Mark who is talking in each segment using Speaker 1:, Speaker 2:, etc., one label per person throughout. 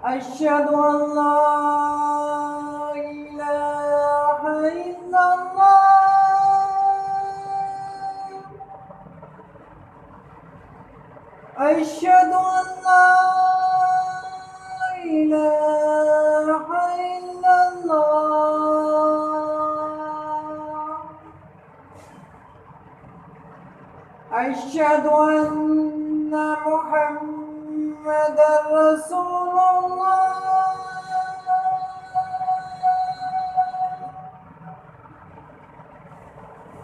Speaker 1: أشهد أن لا إله إلا الله أشهد أن لا إله إلا الله أشهد أن محمدا رسول الله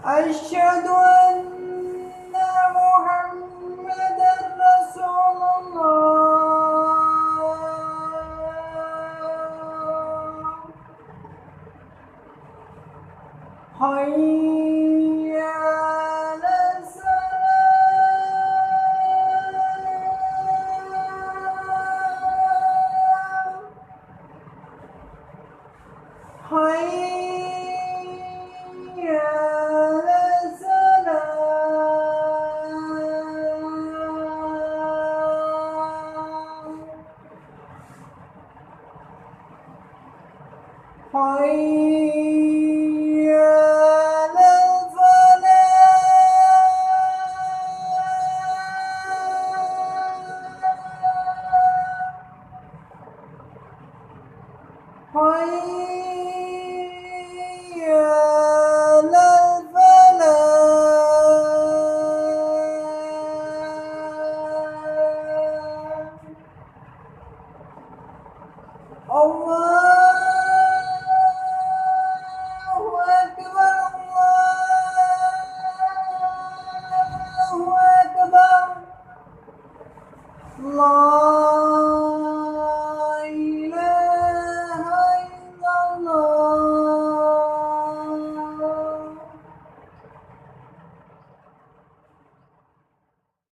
Speaker 1: أشهد أن محمدا رسول الله حي على الصلاة حي على السلام حي على الفلاح حي على الفلاح الله